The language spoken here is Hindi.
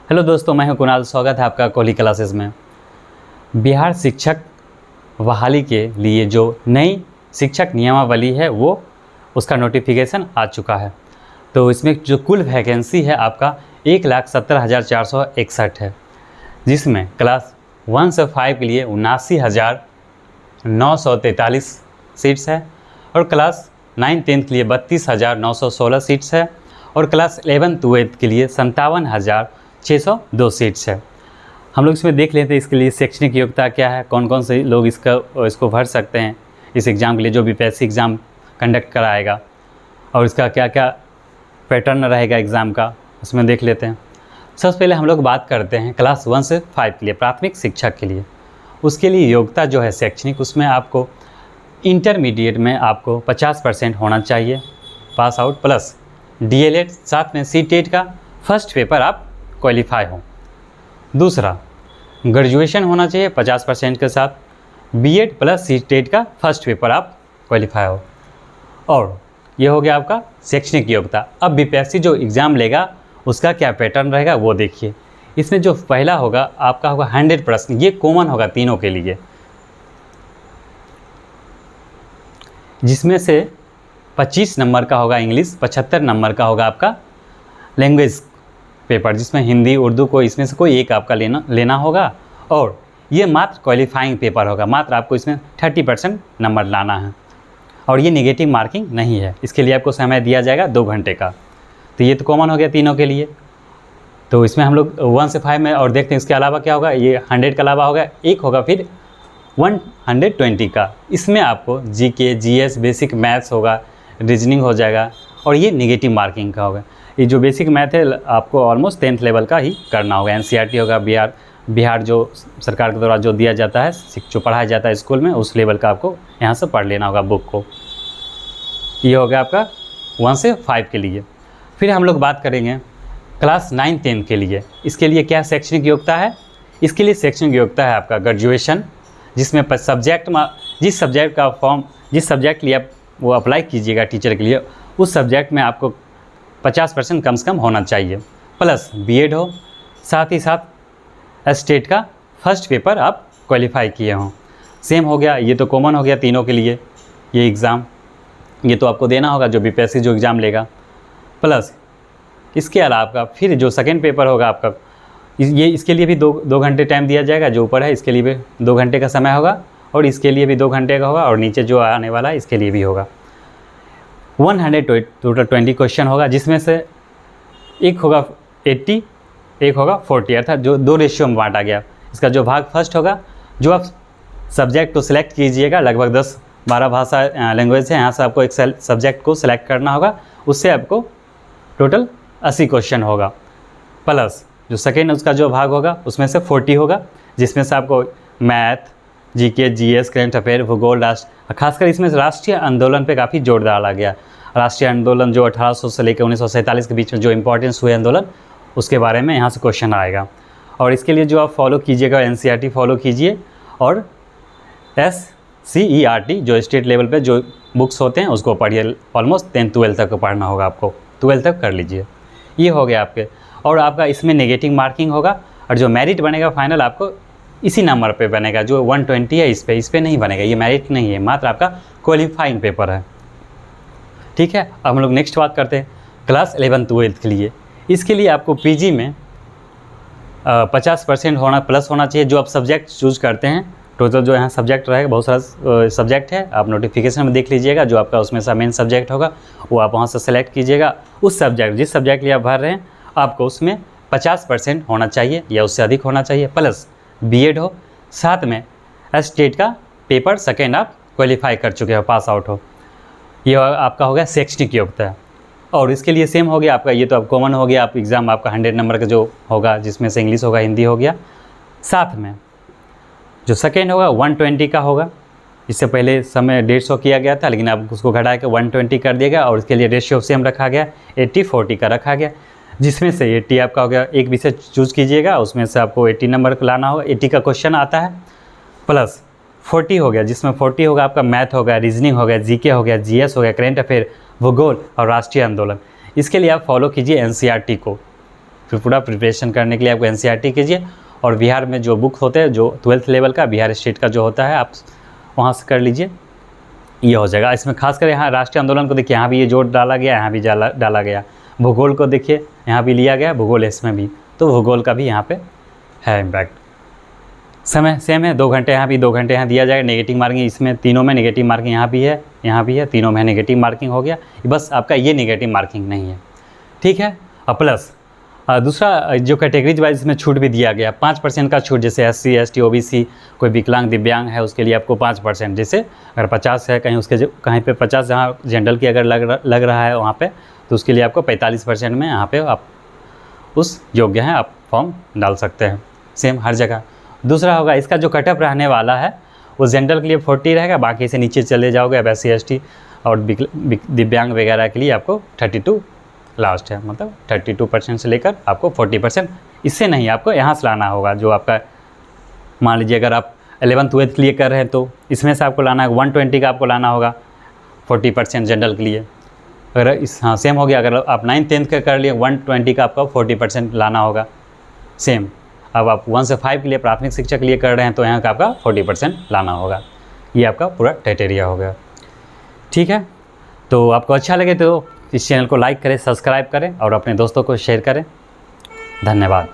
हेलो दोस्तों, मैं हूं कुणाल। स्वागत है आपका कोहली क्लासेस में। बिहार शिक्षक बहाली के लिए जो नई शिक्षक नियमावली है वो उसका नोटिफिकेशन आ चुका है। तो इसमें जो कुल वैकेंसी है आपका 1,70,461 है, जिसमें क्लास 1 से 5 के लिए 79,943 सीट्स है और क्लास 9-10 के लिए 32,916 सीट्स है और क्लास 11-12 के लिए 57,602 सीट्स है। हम लोग इसमें देख लेते हैं इसके लिए शैक्षणिक योग्यता क्या है, कौन कौन से लोग इसको भर सकते हैं इस एग्ज़ाम के लिए, जो बीपीएससी एग्ज़ाम कंडक्ट कराएगा, और इसका क्या क्या पैटर्न रहेगा एग्ज़ाम का, उसमें देख लेते हैं। सबसे पहले हम लोग बात करते हैं क्लास 1 से 5 के लिए प्राथमिक शिक्षक के लिए। उसके लिए योग्यता जो है शैक्षणिक, उसमें आपको इंटरमीडिएट में आपको 50% होना चाहिए पास आउट, प्लस डीएलएड, साथ में सीटेट का फर्स्ट पेपर आप क्वालिफाई हो। दूसरा, ग्रेजुएशन होना चाहिए 50% के साथ, बीएड प्लस सीटेट का फर्स्ट पेपर आप क्वालिफाई हो। और ये हो गया आपका शैक्षणिक योग्यता। अब बीपीएससी जो एग्ज़ाम लेगा उसका क्या पैटर्न रहेगा वो देखिए। इसमें जो पहला होगा आपका होगा 100 प्रश्न, ये कॉमन होगा तीनों के लिए, जिसमें से 25 नंबर का होगा इंग्लिश, 75 नंबर का होगा आपका लैंग्वेज पेपर, जिसमें हिंदी उर्दू को इसमें से कोई एक आपका लेना होगा। और ये मात्र क्वालिफाइंग पेपर होगा, मात्र आपको इसमें 30% नंबर लाना है और ये नेगेटिव मार्किंग नहीं है। इसके लिए आपको समय दिया जाएगा 2 घंटे का। तो ये तो कॉमन हो गया तीनों के लिए। तो इसमें हम लोग 1 से 5 में और देखते हैं इसके अलावा क्या होगा। ये 100 के अलावा होगा, एक होगा फिर 120 का। इसमें आपको जीके, जीएस, बेसिक मैथ्स होगा, रीजनिंग हो जाएगा और ये नेगेटिव मार्किंग का होगा। ये जो बेसिक मैथ है आपको ऑलमोस्ट 10th लेवल का ही करना होगा। एनसीईआरटी होगा, बिहार जो सरकार के द्वारा जो दिया जाता है, जो पढ़ाया जाता है स्कूल में, उस लेवल का आपको यहाँ से पढ़ लेना होगा बुक को। ये हो गया आपका 1 से 5 के लिए। फिर हम लोग बात करेंगे क्लास 9-10 के लिए। इसके लिए क्या शैक्षणिक योग्यता है? इसके लिए शैक्षणिक योग्यता है आपका ग्रेजुएशन, जिसमें सब्जेक्ट में जिस सब्जेक्ट का फॉर्म, जिस सब्जेक्ट के लिए आप वो अप्लाई कीजिएगा टीचर के लिए, उस सब्जेक्ट में आपको 50% कम से कम होना चाहिए, प्लस बीएड हो, साथ ही साथ स्टेट का फर्स्ट पेपर आप क्वालिफाई किए हों। सेम हो गया, ये तो कॉमन हो गया तीनों के लिए। ये एग्ज़ाम ये तो आपको देना होगा जो बीपीएससी जो एग्ज़ाम लेगा। प्लस इसके अलावा आपका फिर जो सेकेंड पेपर होगा आपका, ये इसके लिए भी दो घंटे टाइम दिया जाएगा। जो ऊपर है इसके लिए भी 2 घंटे का समय होगा और इसके लिए भी 2 घंटे का होगा, और नीचे जो आने वाला है इसके लिए भी होगा। 120 क्वेश्चन होगा, जिसमें से एक होगा 80, एक होगा 40, अर्थात जो 2 रेशियो में बांटा गया। इसका जो भाग फर्स्ट होगा, जो आप सब्जेक्ट को सिलेक्ट कीजिएगा, लगभग 10-12 भाषा लैंग्वेज है, यहाँ से आपको एक सब्जेक्ट को सिलेक्ट करना होगा, उससे आपको टोटल 80 क्वेश्चन होगा। प्लस जो सेकेंड उसका जो भाग होगा उसमें से 40 होगा, जिसमें से आपको math, GK, GS, current affair, भूगोल, खासकर इसमें राष्ट्रीय आंदोलन पे काफ़ी जोर डाला गया। राष्ट्रीय आंदोलन जो 1800 से लेकर 1947 के बीच में जो इंपॉर्टेंस हुए आंदोलन, उसके बारे में यहाँ से क्वेश्चन आएगा। और इसके लिए जो आप फॉलो कीजिएगा, एनसीईआरटी फॉलो कीजिए, और SCERT जो स्टेट लेवल पे जो बुक्स होते हैं उसको पढ़िए। ऑलमोस्ट 10-12 तक पढ़ना होगा आपको, 12 तक कर लीजिए। ये हो गया आपके। और आपका इसमें नेगेटिव मार्किंग होगा, और जो मेरिट बनेगा फाइनल आपको इसी नंबर पे बनेगा। जो 120 है इस पे नहीं बनेगा, ये मेरिट नहीं है, मात्र आपका क्वालिफाइंग पेपर है। ठीक है, अब हम लोग नेक्स्ट बात करते हैं क्लास 11-12 के लिए। इसके लिए आपको पीजी में 50% होना प्लस होना चाहिए। जो आप सब्जेक्ट चूज करते हैं, टोटल जो यहाँ सब्जेक्ट रहेगा, बहुत सारा सब्जेक्ट है, आप नोटिफिकेशन में देख लीजिएगा। जो आपका उसमें से मेन सब्जेक्ट होगा वो आप वहाँ से सेलेक्ट कीजिएगा। उस सब्जेक्ट जिस सब्जेक्ट के लिए आप भर रहे हैं, आपको उसमें 50% होना चाहिए या उससे अधिक होना चाहिए, प्लस बीएड हो, साथ में स्टेट का पेपर सेकेंड आप क्वालिफाई कर चुके हो, पास आउट हो। ये आपका हो गया शैक्षणिक योग्यता। और इसके लिए सेम हो गया आपका, ये तो अब कॉमन हो गया। आप एग्ज़ाम आपका 100 नंबर का जो होगा, जिसमें से इंग्लिश होगा, हिंदी हो गया, साथ में जो सेकेंड होगा 120 का होगा। इससे पहले समय 150 किया गया था, लेकिन अब उसको घटा के 120 कर दिया गया, और इसके लिए रेशियो सेम रखा गया, 80-40 का रखा गया, जिसमें से 80 आपका हो गया। एक विषय चूज़ कीजिएगा, उसमें से आपको 80 नंबर को लाना होगा, 80 का क्वेश्चन आता है, प्लस 40 हो गया, जिसमें 40 होगा आपका मैथ हो गया, रीजनिंग हो गया, जीके हो गया, जीएस हो गया, करंट अफेयर, भूगोल और राष्ट्रीय आंदोलन। इसके लिए आप फॉलो कीजिए एनसीईआरटी को। फिर पूरा प्रिपरेशन करने के लिए आपको एनसीईआरटी कीजिए, और बिहार में जो बुक होते हैं जो 12th लेवल का बिहार स्टेट का जो होता है आप वहाँ से कर लीजिए, ये हो जाएगा। इसमें खासकर यहाँ राष्ट्रीय आंदोलन को देखिए, यहाँ भी ये जोड़ डाला गया, यहाँ भी डाला गया। भूगोल को देखिए, यहाँ भी लिया गया भूगोल, इसमें भी तो भूगोल का भी यहाँ पे है इम्पैक्ट। समय सेम है, 2 घंटे यहाँ भी 2 घंटे यहाँ दिया जाएगा। नेगेटिव मार्किंग इसमें तीनों में नेगेटिव मार्किंग यहाँ भी है, तीनों में नेगेटिव मार्किंग हो गया। बस आपका ये नेगेटिव मार्किंग नहीं है, ठीक है। और प्लस दूसरा जो कैटेगरीज वाइज इसमें छूट भी दिया गया, 5% का छूट। जैसे SC ST OBC कोई विकलांग दिव्यांग है उसके लिए आपको 5%, जैसे अगर 50 है कहीं उसके कहीं पे 50 जहाँ जनरल की अगर लग रहा है वहाँ पे, तो उसके लिए आपको 45% में यहाँ पे आप उस योग्य हैं, आप फॉर्म डाल सकते हैं, सेम हर जगह। दूसरा होगा इसका जो कटअप रहने वाला है वो जनरल के लिए 40 रहेगा, बाकी से नीचे चले जाओगे अब SC ST और दिव्यांग वगैरह के लिए आपको 32 लास्ट है, मतलब 32% से लेकर आपको 40%, इससे नहीं आपको यहाँ से लाना होगा। जो आपका मान लीजिए अगर आप 11th 12th के लिए कर रहे हैं तो इसमें से आपको लाना है 120 का आपको लाना होगा 40% जनरल के लिए। अगर इस हाँ सेम हो गया, अगर आप 9th 10th का कर लिए 120 का आपका 40% लाना होगा, सेम। अब आप 1 से 5 के लिए प्राथमिक शिक्षा के लिए कर रहे हैं तो यहाँ का आपका 40% लाना होगा। ये आपका पूरा क्राइटेरिया हो गया, ठीक है। तो आपको अच्छा लगे तो इस चैनल को लाइक करें, सब्सक्राइब करें और अपने दोस्तों को शेयर करें। धन्यवाद।